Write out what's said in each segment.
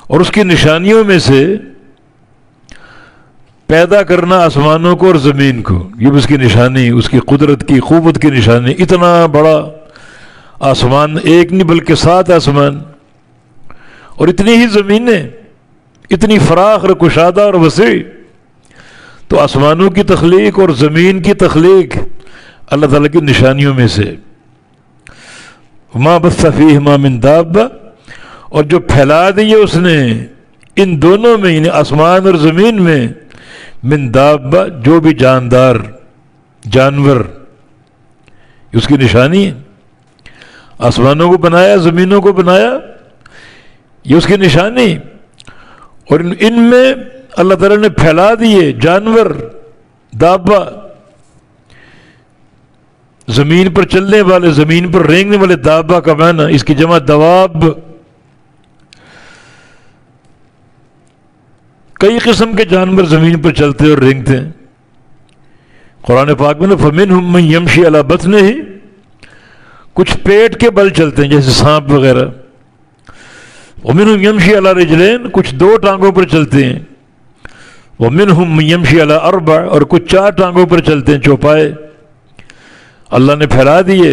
اور اس کی نشانیوں میں سے پیدا کرنا آسمانوں کو اور زمین کو، یہ بھی اس کی نشانی، اس کی قدرت کی قوت کی نشانی. اتنا بڑا آسمان، ایک نہیں بلکہ 7 آسمان، اور اتنی ہی زمینیں، اتنی فراخ اور کشادہ اور وسیع. تو آسمانوں کی تخلیق اور زمین کی تخلیق اللہ تعالیٰ کی نشانیوں میں سے. ما بث فیہما من دابہ، اور جو پھیلا دیے اس نے ان دونوں میں، یعنی آسمان اور زمین میں، من دابہ، جو بھی جاندار جانور، اس کی نشانی ہے. آسمانوں کو بنایا، زمینوں کو بنایا، یہ اس کی نشانی. اور ان میں اللہ تعالیٰ نے پھیلا دیے جانور، دابہ، زمین پر چلنے والے، زمین پر رینگنے والے. دابہ کا معنی، اس کی جمع دواب. کئی قسم کے جانور زمین پر چلتے اور رینگتے ہیں. قرآن پاک میں فَمِنْهُمْ مَنْ يَمْشِي عَلَى بَطْنِهِ، کچھ پیٹ کے بل چلتے ہیں جیسے سانپ وغیرہ. وَمِنْهُمْ يَمْشِي عَلَى رِجْلَيْنِ، کچھ 2 ٹانگوں پر چلتے ہیں. وَمِنْهُمْ مَنْ يَمْشِي عَلَى 4، اور کچھ 4 ٹانگوں پر چلتے ہیں، چوپائے. اللہ نے پھیلا دیے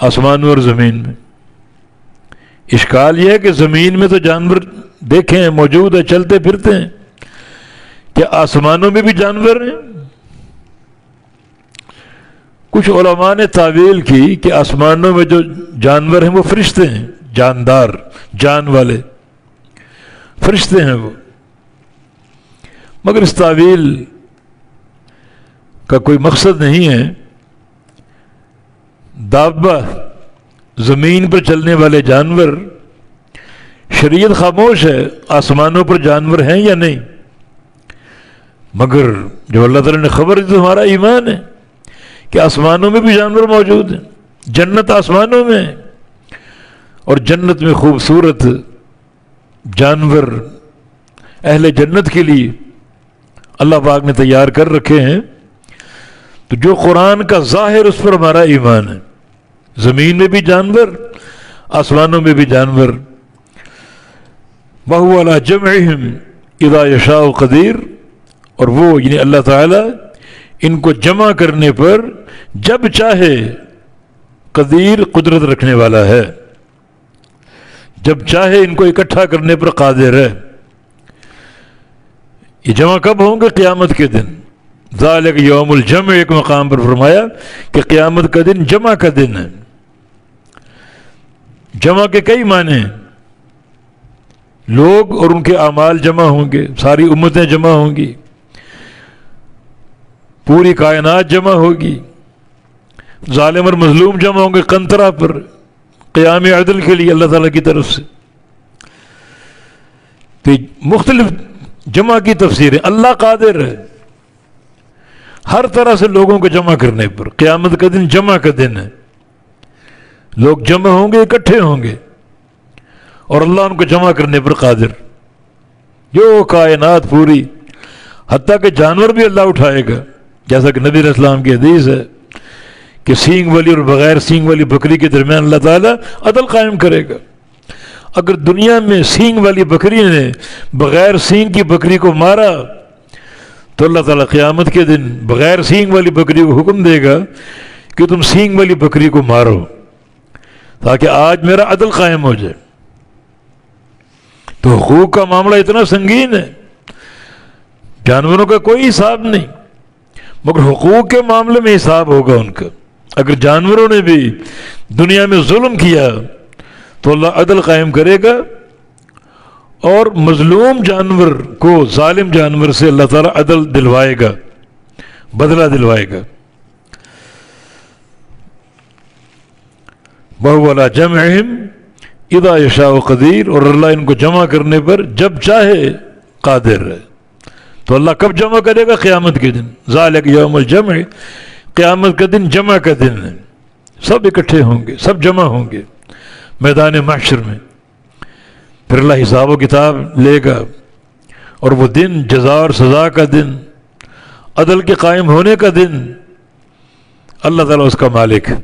آسمانوں اور زمین میں. اشکال یہ ہے کہ زمین میں تو جانور دیکھیں ہیں، موجود ہے، چلتے پھرتے ہیں، کیا آسمانوں میں بھی جانور ہیں؟ کچھ علماء نے تعویل کی کہ آسمانوں میں جو جانور ہیں وہ فرشتے ہیں، جاندار، جان والے فرشتے ہیں وہ. مگر اس تعویل کا کوئی مقصد نہیں ہے. دابہ، زمین پر چلنے والے جانور، شریعت خاموش ہے آسمانوں پر جانور ہیں یا نہیں. مگر جو اللہ تعالیٰ نے خبر دی تو ہمارا ایمان ہے کہ آسمانوں میں بھی جانور موجود ہیں. جنت آسمانوں میں ہے، اور جنت میں خوبصورت جانور اہل جنت کے لیے اللہ پاک نے تیار کر رکھے ہیں. تو جو قرآن کا ظاہر، اس پر ہمارا ایمان ہے. زمین میں بھی جانور، آسمانوں میں بھی جانور. وَهُوَ عَلَىٰ جَمْعِهِمْ إِذَا يَشَاءُ قَدِيرٌ، اور وہ یعنی اللہ تعالیٰ ان کو جمع کرنے پر جب چاہے قدیر، قدرت رکھنے والا ہے. جب چاہے ان کو اکٹھا کرنے پر قادر ہے. یہ جمع کب ہوں گے؟ قیامت کے دن. ذالک یوم الجمع، ایک مقام پر فرمایا کہ قیامت کا دن جمع کا دن ہے. جمع کے کئی معنی ہیں. لوگ اور ان کے اعمال جمع ہوں گے، ساری امتیں جمع ہوں گی، پوری کائنات جمع ہوگی، ظالم اور مظلوم جمع ہوں گے قنطرہ پر قیام عدل کے لیے اللہ تعالیٰ کی طرف سے. تو مختلف جمع کی تفسیریں. اللہ قادر ہے ہر طرح سے لوگوں کو جمع کرنے پر. قیامت کا دن جمع کا دن ہے. لوگ جمع ہوں گے، اکٹھے ہوں گے، اور اللہ ان کو جمع کرنے پر قادر. جو کائنات پوری، حتیٰ کہ جانور بھی اللہ اٹھائے گا. جیسا کہ نبی علیہ السلام کی حدیث ہے کہ سینگ والی اور بغیر سینگ والی بکری کے درمیان اللہ تعالیٰ عدل قائم کرے گا. اگر دنیا میں سینگ والی بکری نے بغیر سینگ کی بکری کو مارا تو اللہ تعالیٰ قیامت کے دن بغیر سینگ والی بکری کو حکم دے گا کہ تم سینگ والی بکری کو مارو تاکہ آج میرا عدل قائم ہو جائے. تو حقوق کا معاملہ اتنا سنگین ہے، جانوروں کا کوئی حساب نہیں، مگر حقوق کے معاملے میں حساب ہوگا ان کا. اگر جانوروں نے بھی دنیا میں ظلم کیا تو اللہ عدل قائم کرے گا، اور مظلوم جانور کو ظالم جانور سے اللہ تعالیٰ عدل دلوائے گا، بدلہ دلوائے گا. وَهُوَ عَلَىٰ جَمْعِهِمْ إِذَا يَشَاءُ قَدِيرٌ، اور اللہ ان کو جمع کرنے پر جب چاہے قادر ہے. تو اللہ کب جمع کرے گا؟ قیامت کے دن. ذالک یوم الجمع، قیامت کا دن جمع کا دن ہے. سب اکٹھے ہوں گے، سب جمع ہوں گے میدان محشر میں. پھر اللہ حساب و کتاب لے گا، اور وہ دن جزا اور سزا کا دن، عدل کے قائم ہونے کا دن. اللہ تعالیٰ اس کا مالک ہے.